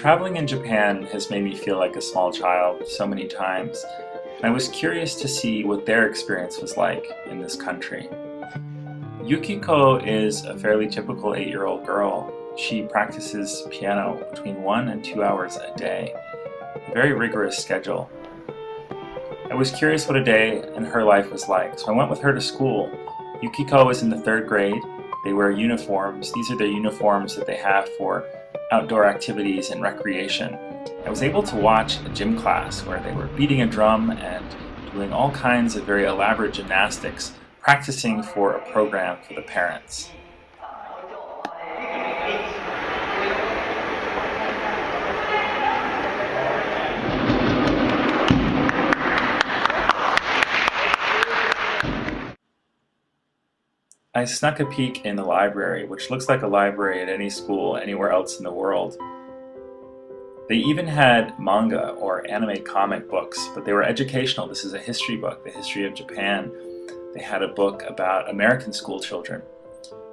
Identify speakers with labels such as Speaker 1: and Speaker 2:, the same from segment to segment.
Speaker 1: Traveling in Japan has made me feel like a small child so many times, and I was curious to see what their experience was like in this country. Yukiko is a fairly typical 8-year-old girl. She practices piano between 1 and 2 hours a day, a very rigorous schedule. I was curious what a day in her life was like, so I went with her to school. Yukiko is in the 3rd grade. They wear uniforms. These are the uniforms that they have for outdoor activities and recreation. I was able to watch a gym class where they were beating a drum and doing all kinds of very elaborate gymnastics, practicing for a program for the parents. I snuck a peek in the library, which looks like a library at any school anywhere else in the world. They even had manga or anime comic books, but they were educational. This is a history book, the history of Japan. They had a book about American school children.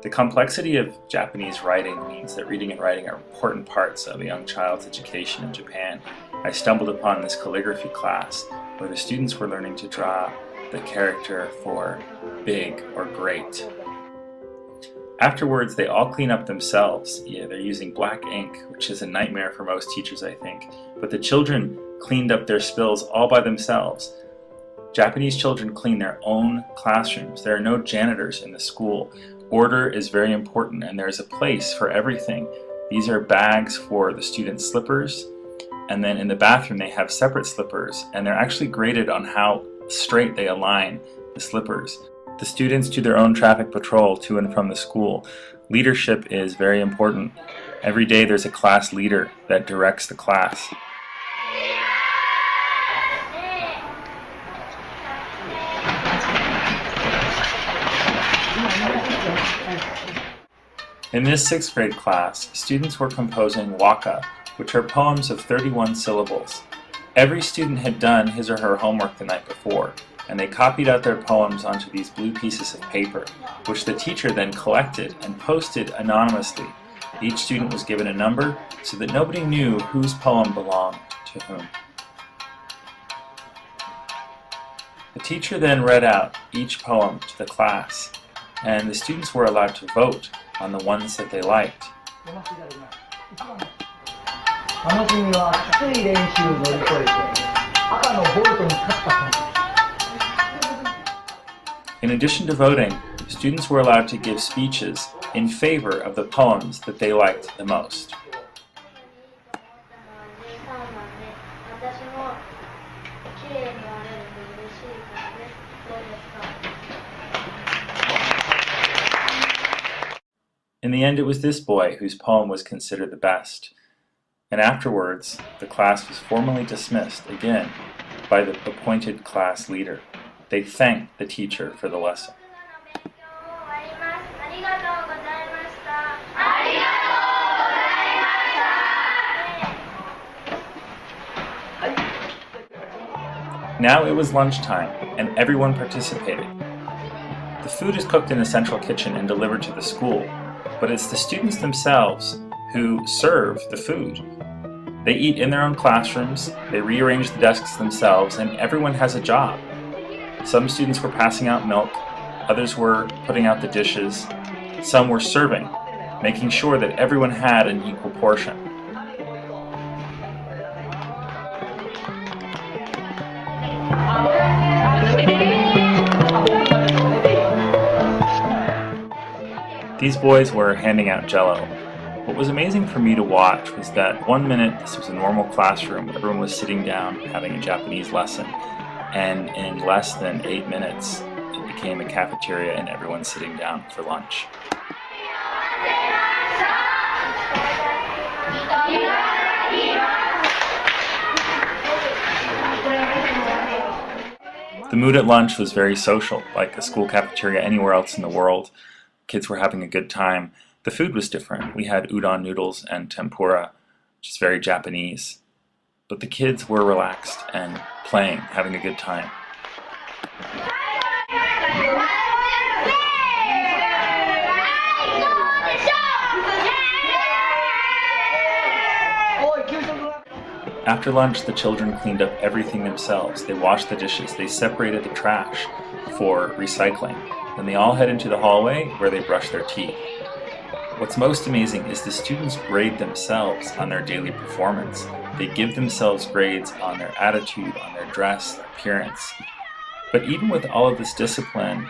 Speaker 1: The complexity of Japanese writing means that reading and writing are important parts of a young child's education in Japan. I stumbled upon this calligraphy class where the students were learning to draw the character for big or great. Afterwards, they all clean up themselves. Yeah, they're using black ink, which is a nightmare for most teachers, I think. But the children cleaned up their spills all by themselves. Japanese children clean their own classrooms. There are no janitors in the school. Order is very important, and there's a place for everything. These are bags for the students' slippers, and then in the bathroom they have separate slippers, and they're actually graded on how straight they align the slippers. The students do their own traffic patrol to and from the school. Leadership is very important. Every day there's a class leader that directs the class. In this 6th grade class, students were composing waka, which are poems of 31 syllables. Every student had done his or her homework the night before, and they copied out their poems onto these blue pieces of paper, which the teacher then collected and posted anonymously. Each student was given a number so that nobody knew whose poem belonged to whom. The teacher then read out each poem to the class, and the students were allowed to vote on the ones that they liked. In addition to voting, students were allowed to give speeches in favor of the poems that they liked the most. In the end, it was this boy whose poem was considered the best. And afterwards, the class was formally dismissed again by the appointed class leader. They thanked the teacher for the lesson. Now it was lunchtime, and everyone participated. The food is cooked in the central kitchen and delivered to the school, but it's the students themselves who serve the food. They eat in their own classrooms, they rearrange the desks themselves, and everyone has a job. Some students were passing out milk, others were putting out the dishes, some were serving, making sure that everyone had an equal portion. These boys were handing out Jell-O. What was amazing for me to watch was that 1 minute this was a normal classroom, everyone was sitting down having a Japanese lesson, and in less than 8 minutes it became a cafeteria and everyone sitting down for lunch. The mood at lunch was very social, like a school cafeteria anywhere else in the world. Kids were having a good time. The food was different. We had udon noodles and tempura, which is very Japanese. But the kids were relaxed and playing, having a good time. After lunch, the children cleaned up everything themselves. They washed the dishes, they separated the trash for recycling. Then they all head into the hallway where they brush their teeth. What's most amazing is the students grade themselves on their daily performance. They give themselves grades on their attitude, on their dress, their appearance. But even with all of this discipline,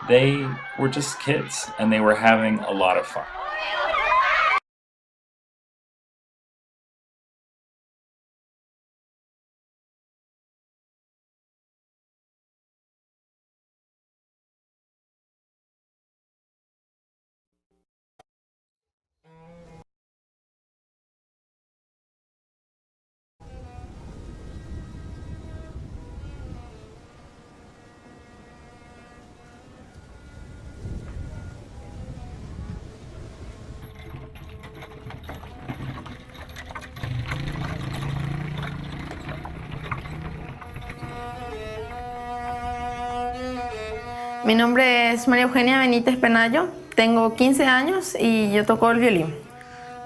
Speaker 1: they were just kids and they were having a lot of fun.
Speaker 2: Mi nombre es María Eugenia Benítez Penayo, tengo 15 años y yo toco el violín.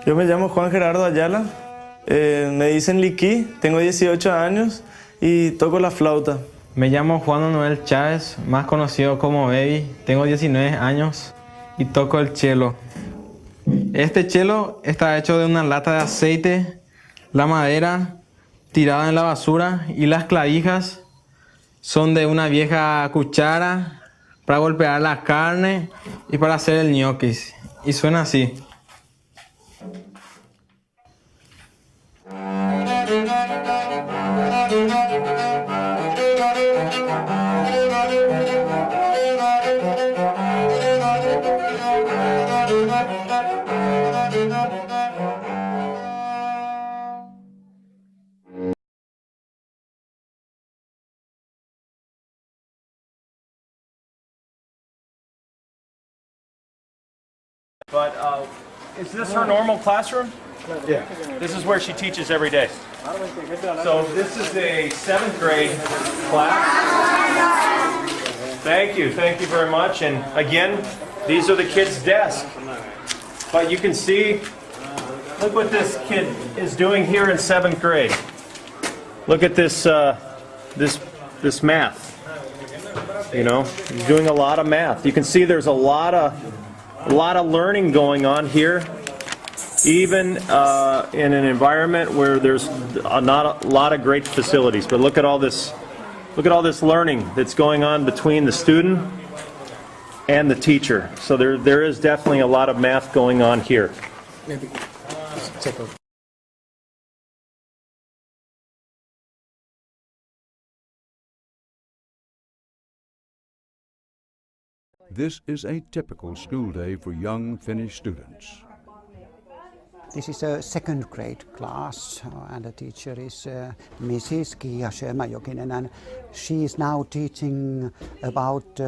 Speaker 3: Yo me llamo Juan Gerardo Ayala, me dicen Liqui, tengo 18 años y toco la flauta.
Speaker 4: Me llamo Juan Manuel Chávez, más conocido como Baby, tengo 19 años y toco el cello. Este cello está hecho de una lata de aceite, la madera tirada en la basura y las clavijas son de una vieja cuchara para golpear la carne y para hacer el ñoquis. Y suena así.
Speaker 5: But is this her normal classroom?
Speaker 3: Yeah.
Speaker 5: This is where she teaches every day. So this is a 7th grade class. Thank you very much. And again, these are the kids' desks. But you can see, look what this kid is doing here in 7th grade. Look at this, this math. You know, he's doing a lot of math. You can see there's a lot of learning going on here, even in an environment where there's not a lot of great facilities. But look at all this learning that's going on between the student and the teacher. So there is definitely a lot of math going on here.
Speaker 6: Maybe take a
Speaker 7: This is a typical school day for young Finnish students.
Speaker 6: This is a 2nd grade class and the teacher is Mrs. Kia Sjömäjokinen and she is now teaching about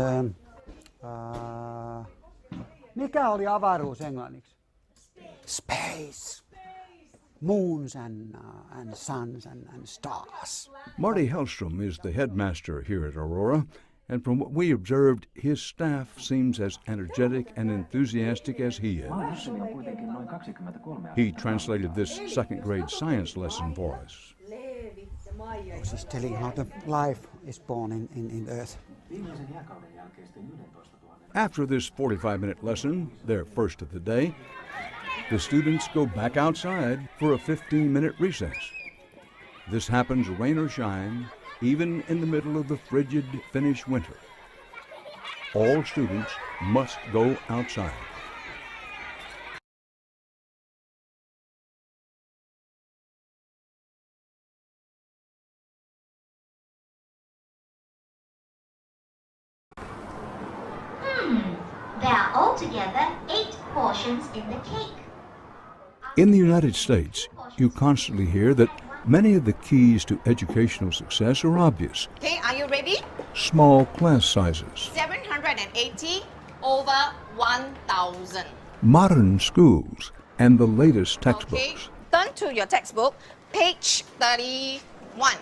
Speaker 6: mikä oli avaruus englanniksi? Space. Moons and suns and stars.
Speaker 7: Marty Hellstrom is the headmaster here at Aurora, and from what we observed, his staff seems as energetic and enthusiastic as he is. He translated this 2nd grade science lesson for us.
Speaker 6: She's telling how the life is born in Earth.
Speaker 7: After this 45-minute lesson, their first of the day, the students go back outside for a 15-minute recess. This happens rain or shine, even in the middle of the frigid Finnish winter. All students must go outside.
Speaker 8: There are altogether 8 portions in the cake.
Speaker 7: In the United States, you constantly hear that many of the keys to educational success are obvious.
Speaker 9: Okay, are you ready?
Speaker 7: Small class sizes,
Speaker 9: 780 over 1,000.
Speaker 7: modern schools, and the latest textbooks.
Speaker 9: Okay, turn to your textbook, page 31.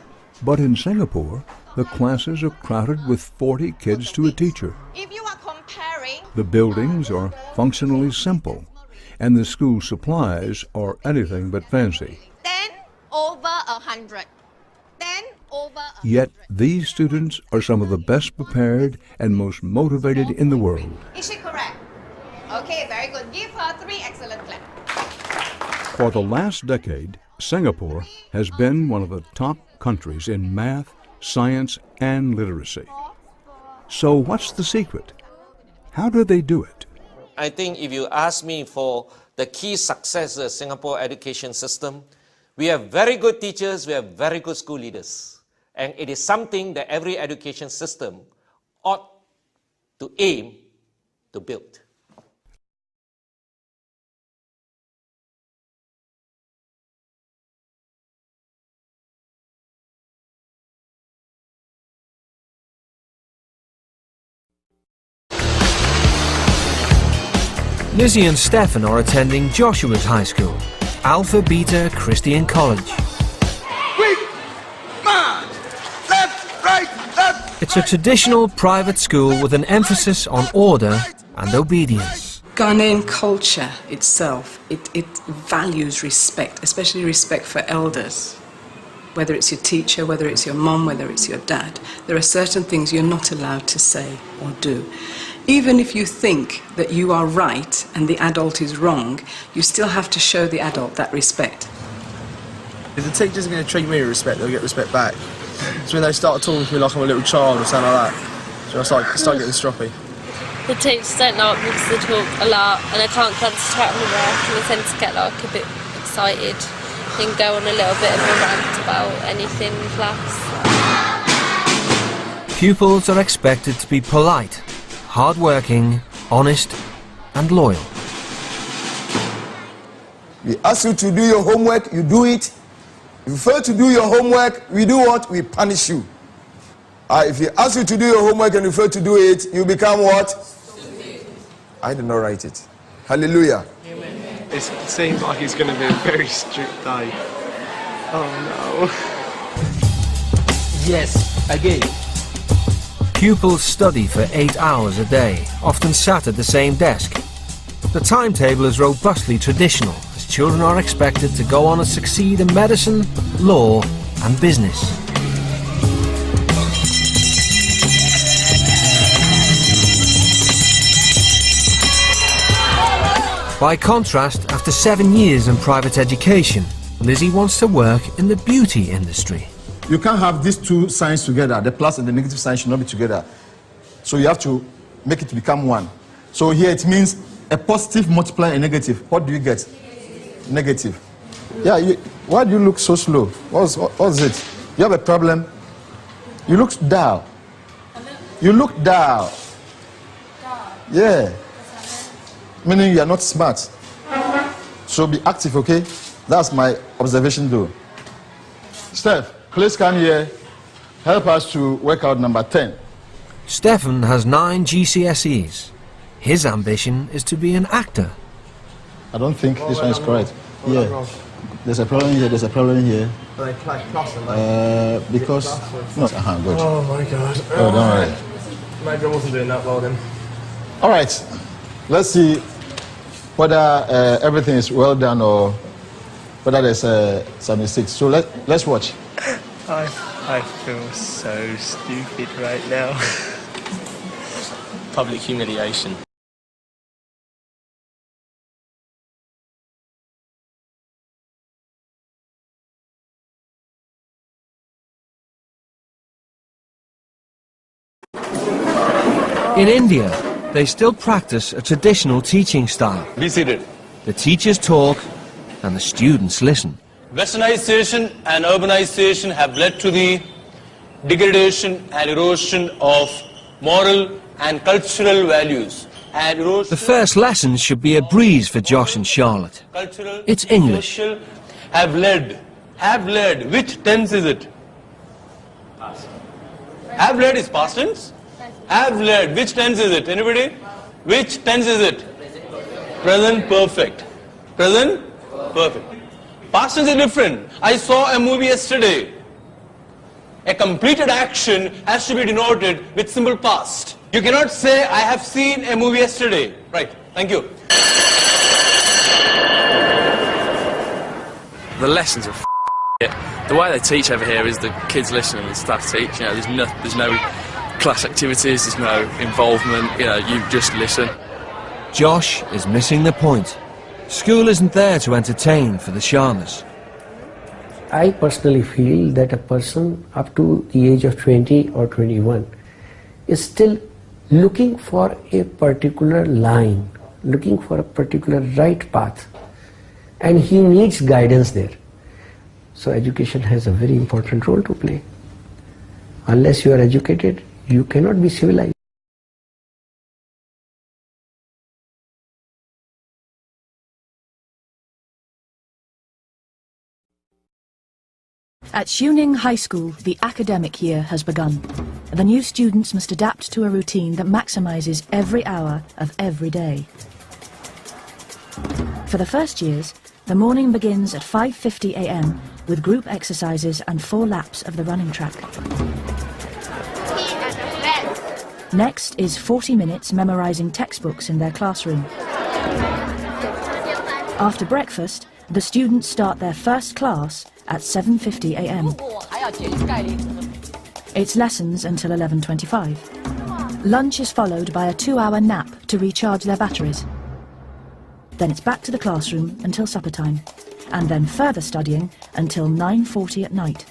Speaker 7: But in Singapore, the classes are crowded with 40 kids to a teacher.
Speaker 9: If you are comparing,
Speaker 7: The buildings are functionally simple, and the school supplies are anything but fancy.
Speaker 9: 10 over 100. 10 over 100.
Speaker 7: Yet these students are some of the best prepared and most motivated in the world.
Speaker 9: Is she correct? Okay, very good. Give her 3 excellent claps.
Speaker 7: For the last decade, Singapore has been one of the top countries in math, science, and literacy. So what's the secret? How do they do it?
Speaker 10: I think if you ask me for the key success of the Singapore education system, we have very good teachers, we have very good school leaders. And it is something that every education system ought to aim to build.
Speaker 11: Lizzie and Stefan are attending Joshua's high school, Alpha Beta Christian College.
Speaker 12: Quick! March! Left, right, left!
Speaker 11: It's a traditional private school with an emphasis on order and obedience.
Speaker 13: Ghanaian culture itself, it values respect, especially respect for elders. Whether it's your teacher, whether it's your mom, whether it's your dad, there are certain things you're not allowed to say or do. Even if you think that you are right and the adult is wrong, you still have to show the adult that respect.
Speaker 14: If the teacher's going to treat me with respect, they'll get respect back. So when they start talking to me like I'm a little child or something like that, so I start getting stroppy.
Speaker 15: The teachers don't like me because they talk a lot and I can't concentrate on the work and I tend to get like a bit excited and go on a little bit of a rant about anything in class.
Speaker 11: Pupils are expected to be polite, hard-working, honest and loyal.
Speaker 12: We ask you to do your homework, you do it. If you fail to do your homework, we do what? We punish you. If we ask you to do your homework and you fail to do it, you become what? Stupid. I did not write it. Hallelujah.
Speaker 14: Amen. It seems like it's going to be a very strict day. Oh no.
Speaker 11: Yes, again. Pupils study for 8 hours a day, often sat at the same desk. The timetable is robustly traditional, as children are expected to go on and succeed in medicine, law and business. By contrast, after 7 years in private education, Lizzie wants to work in the beauty industry.
Speaker 12: You can't have these two signs together. The plus and the negative sign should not be together. So you have to make it become one. So here it means a positive multiplying a negative. What do you get? Negative. Yeah, why do you look so slow? What's it? You have a problem? You look dull. You look dull. Yeah. Meaning you are not smart. So be active, okay? That's my observation though. Steph, please come here. Help us to work out number 10.
Speaker 11: Stefan has 9 GCSEs. His ambition is to be an actor.
Speaker 12: I don't think this one is correct. Yeah. There's a problem here, there's a problem here. Because... No, good.
Speaker 14: Oh my god.
Speaker 12: Oh, don't worry.
Speaker 14: Maybe I wasn't doing that well then.
Speaker 12: All right. Let's see whether everything is well done or whether there's some mistakes. So let's watch.
Speaker 14: I feel so stupid right now. Public humiliation.
Speaker 11: In India, they still practice a traditional teaching style.
Speaker 16: Be seated.
Speaker 11: The teachers talk and the students listen.
Speaker 16: Westernization and urbanization have led to the degradation and erosion of moral and cultural values. And
Speaker 11: the first lessons should be a breeze for Josh and Charlotte. It's English.
Speaker 16: Have led. Which tense is it? Past. Have led is past tense? Have led. Which tense is it? Anybody? Which tense is it? Present perfect. Present perfect. Past tense is different. I saw a movie yesterday. A completed action has to be denoted with simple past. You cannot say, I have seen a movie yesterday. Right. Thank you.
Speaker 17: The lessons are
Speaker 14: The way they teach over here is the kids listen and the staff teach. You know, there's no class activities, there's no involvement. You know, you just listen.
Speaker 11: Josh is missing the point. School isn't there to entertain for the Sharmas.
Speaker 17: I personally feel that a person up to the age of 20 or 21 is still looking for a particular line, looking for a particular right path, and he needs guidance there. So education has a very important role to play. Unless you are educated, you cannot be civilized.
Speaker 18: At Xuning High School, the academic year has begun. The new students must adapt to a routine that maximizes every hour of every day. For the first years, the morning begins at 5:50 a.m. with group exercises and 4 laps of the running track. Next is 40 minutes memorizing textbooks in their classroom. After breakfast, the students start their first class at 7:50 a.m. It's lessons until 11:25. Lunch is followed by a 2-hour nap to recharge their batteries. Then it's back to the classroom until supper time, and then further studying until 9:40 at night.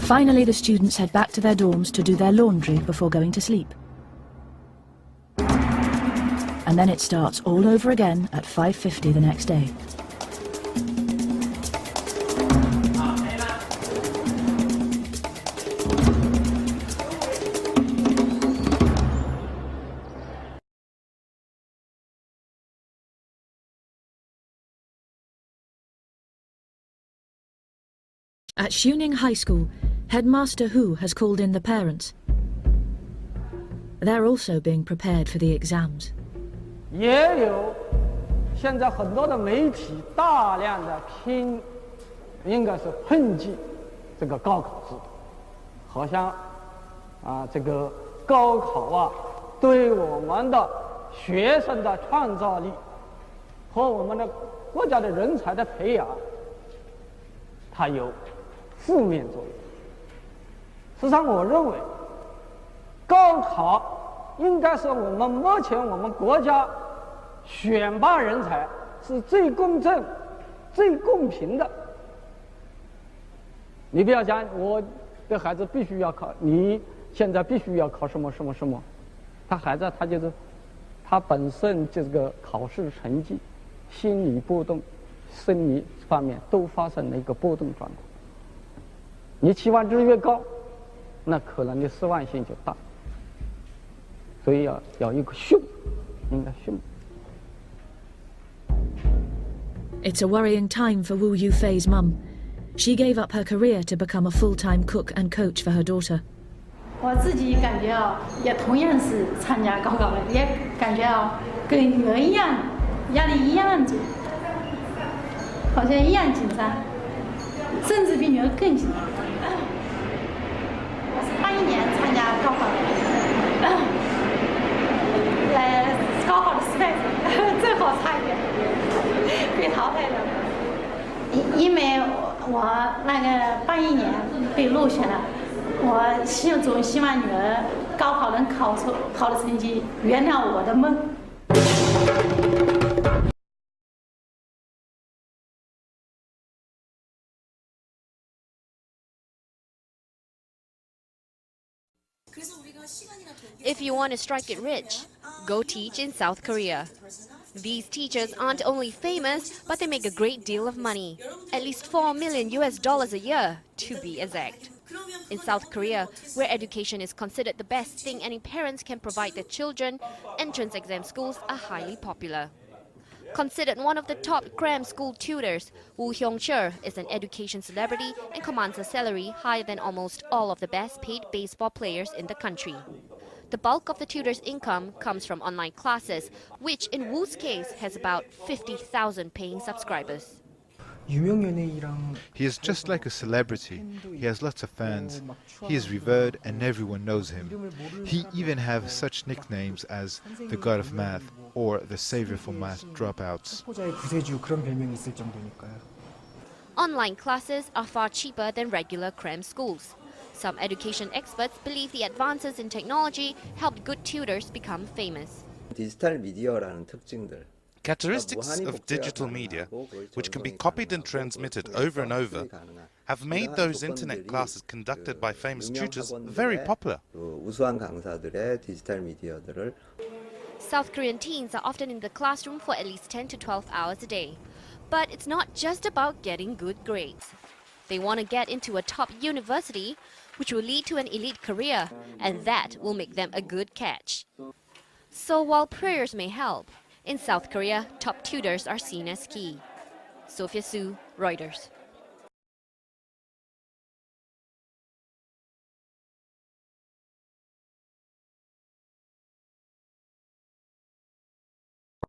Speaker 18: Finally, the students head back to their dorms to do their laundry before going to sleep. And then it starts all over again at 5:50 the next day. At Xuning High School, Headmaster Hu has called in the parents. They're also being prepared for the exams.
Speaker 19: 也有现在很多的媒体大量的应该是抨击这个高考制度，好像这个高考对我们的学生的创造力和我们的国家的人才的培养，它有负面作用。实际上，我认为高考应该是我们目前我们国家选拔人才是最公正、最公平的。你不要讲我的孩子必须要考，你现在必须要考什么什么什么，孩子他就是他本身这个考试成绩、心理波动、生理方面都发生了一个波动状态。你期望值越高，那可能的失望性就大。所以要一个训，应该训。
Speaker 18: It's a worrying time for Wu Yufei's mum. She gave up her career to become a full-time cook and coach for her daughter.
Speaker 20: 我自己感觉也同样是参加高考的，也感觉跟女儿一样，压力一样重，好像一样紧张，甚至比女儿更紧张。我是81年参加高考的，高考的失败者，正好差一点被淘汰了。因为我那个81年被落选了。 我总希望女儿高考能考出好的成绩，圆了我的梦。
Speaker 21: If you want to strike it rich, go teach in South Korea. These teachers aren't only famous, but they make a great deal of money. At least $4 million a year, to be exact. In South Korea, where education is considered the best thing any parents can provide their children, entrance exam schools are highly popular. Considered one of the top cram school tutors, Woo Hyung-chul is an education celebrity and commands a salary higher than almost all of the best-paid baseball players in the country. The bulk of the tutor's income comes from online classes, which in Woo's case has about 50,000 paying subscribers.
Speaker 22: He is just like a celebrity. He has lots of fans. He is revered and everyone knows him. He even has such nicknames as the God of Math or the Savior for Math Dropouts.
Speaker 21: online classes are far cheaper than regular cram schools. Some education experts believe the advances in technology helped good tutors become famous.
Speaker 1: Characteristics of digital media, which can be copied and transmitted over and over, have made those internet classes conducted by famous tutors very popular.
Speaker 21: South Korean teens are often in the classroom for at least 10 to 12 hours a day. But it's not just about getting good grades. They want to get into a top university, which will lead to an elite career, and that will make them a good catch. So while prayers may help, in South Korea, top tutors are seen as key. Sophia Su, Reuters.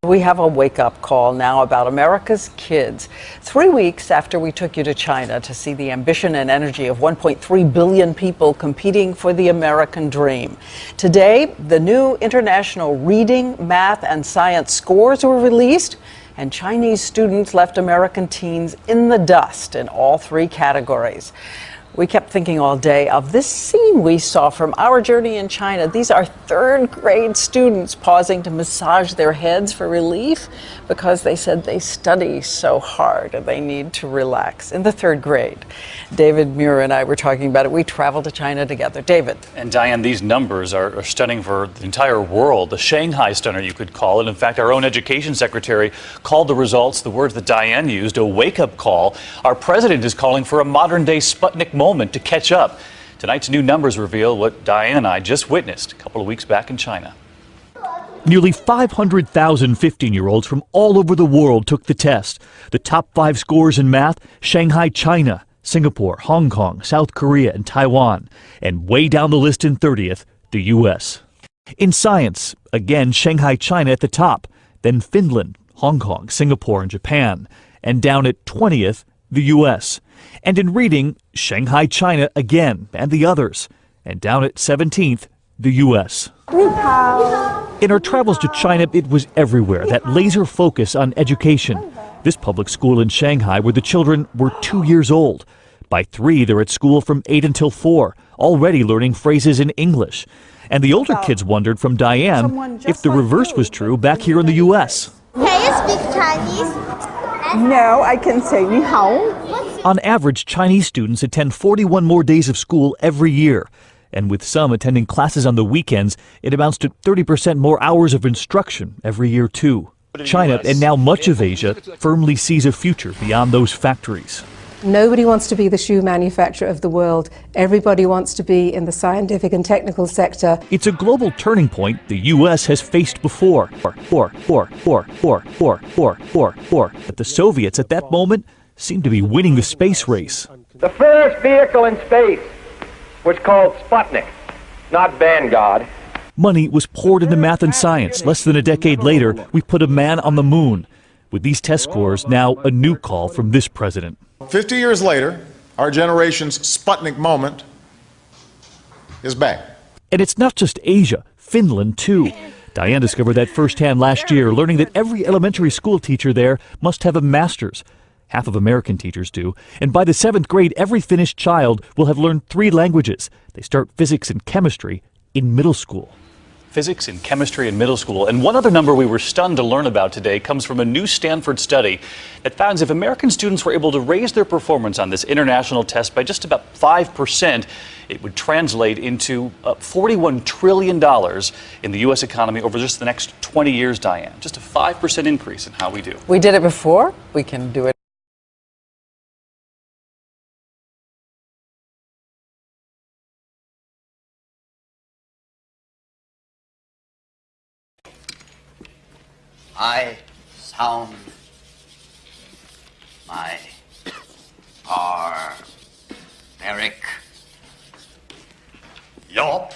Speaker 2: We have a wake-up call now about America's kids. 3 weeks after we took you to China to see the ambition and energy of 1.3 billion people competing for the American dream. Today, the new international reading, math, and science scores were released, and Chinese students left American teens in the dust in all 3 categories. We kept thinking all day of this scene we saw from our journey in China. These are 3rd grade students pausing to massage their heads for relief because they said they study so hard and they need to relax in the 3rd grade. David Muir and I were talking about it. We traveled to China together. David.
Speaker 23: And Diane, these numbers are stunning for the entire world. The Shanghai stunner, you could call it. In fact, our own education secretary called the results, the words that Diane used, a wake-up call. Our president is calling for a modern-day Sputnik moment to catch up. Tonight's new numbers reveal what Diane and I just witnessed a couple of weeks back in China.
Speaker 24: Nearly 500,000 15-year-olds from all over the world took the test. The top 5 scores in math: Shanghai, China, Singapore, Hong Kong, South Korea, and Taiwan. And way down the list in 30th, the U.S. In science, again, Shanghai, China at the top, then Finland, Hong Kong, Singapore, and Japan. And down at 20th, the U.S. And in reading, Shanghai, China again, and the others. And down at 17th, the U.S. In our travels to China, it was everywhere, that laser focus on education. This public school in Shanghai where the children were 2 years old. By 3, they're at school from 8 until 4, already learning phrases in English. And the older kids wondered from Diane if the reverse was true back here in the U.S.
Speaker 25: Can you speak Chinese?
Speaker 2: No, I can say ni hao.
Speaker 24: On average, Chinese students attend 41 more days of school every year. And with some attending classes on the weekends, it amounts to 30% more hours of instruction every year, too. China, and now much of Asia, firmly sees a future beyond those factories.
Speaker 26: Nobody wants to be the shoe manufacturer of the world. Everybody wants to be in the scientific and technical sector.
Speaker 24: It's a global turning point the U.S. has faced before. But the Soviets at that moment seemed to be winning the space race.
Speaker 27: The first vehicle in space was called Sputnik, not Vanguard.
Speaker 24: Money was poured into math and science. Less than a decade later, we put a man on the moon. With these test scores, now a new call from this president.
Speaker 12: 50 years later, our generation's Sputnik moment is back.
Speaker 24: And it's not just Asia, Finland too. Diane discovered that firsthand last year, learning that every elementary school teacher there must have a master's. Half of American teachers do. And by the 7th grade, every Finnish child will have learned 3 languages. They start physics and chemistry in middle school.
Speaker 23: Physics and chemistry in middle school. And one other number we were stunned to learn about today comes from a new Stanford study that found if American students were able to raise their performance on this international test by just about 5%, it would translate into $41 trillion in the U.S. economy over just the next 20 years, Diane. Just a 5% increase in how we do.
Speaker 2: We did it before. We can do it.
Speaker 28: I sound my barbaric yelp.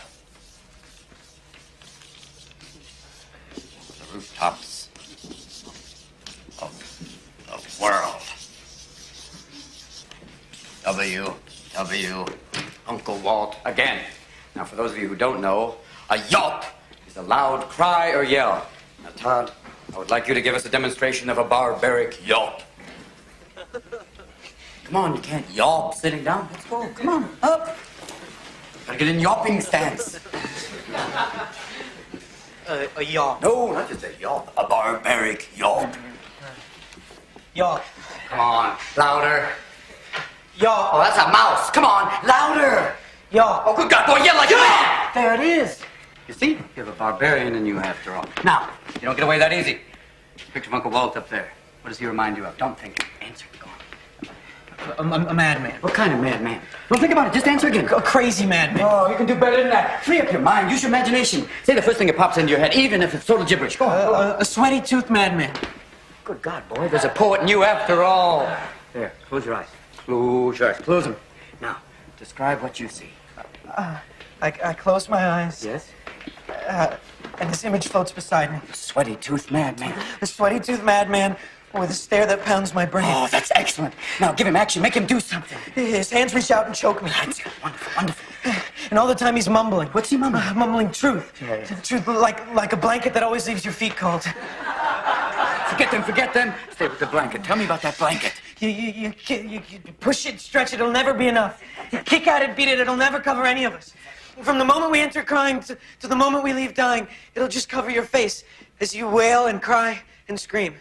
Speaker 28: The rooftops of the world. W, Uncle Walt again. Now, for those of you who don't know, a yelp is a loud cry or yell. Now, Todd, I would like you to give us a demonstration of a barbaric yelp. Come Come on, you can't yawp sitting down. Let's go. Come on, up. Gotta get in yawping stance.
Speaker 3: A yawp.
Speaker 28: No, not just a yawp. A barbaric yawp.
Speaker 3: Yawp.
Speaker 28: Come on, louder.
Speaker 3: Yawp.
Speaker 28: Oh, that's a mouse. Come on, louder.
Speaker 3: Yawp.
Speaker 28: Oh, good God, boy, yell like a man.
Speaker 3: There it is.
Speaker 28: You see? You have a barbarian in you after all. Now, you don't get away that easy. Picture of Uncle Walt up there. What does he remind you of? Don't think. Answer. Go on.
Speaker 3: A madman.
Speaker 28: What kind of madman? Don't think about it. Just answer again.
Speaker 3: A crazy madman.
Speaker 28: Oh, you can do better than that. Free up your mind. Use your imagination. Say the first thing that pops into your head, even if it's total gibberish. Go on.
Speaker 3: A sweaty-toothed madman.
Speaker 28: Good God, boy. There's a poet in you after all. There. Close your eyes. Close your eyes. Close them. Now, describe what you see.
Speaker 3: I close my eyes.
Speaker 28: Yes?
Speaker 3: And this image floats beside me.
Speaker 28: Sweaty-toothed madman.
Speaker 3: A sweaty-toothed madman with a stare that pounds my brain.
Speaker 28: Oh, that's excellent. Now, give him action. Make him do something.
Speaker 3: His hands reach out and choke me.
Speaker 28: That's it. Wonderful, wonderful.
Speaker 3: And all the time he's mumbling.
Speaker 28: What's he mumbling?
Speaker 3: Mumbling truth.
Speaker 28: Yeah.
Speaker 3: Truth, like a blanket that always leaves your feet cold.
Speaker 28: Forget them. Stay with the blanket. Tell me about that blanket.
Speaker 3: You push it, stretch it, it'll never be enough. You kick at it, beat it, it'll never cover any of us. From the moment we enter crying to the moment we leave dying, it'll just cover your face as you wail and cry and scream.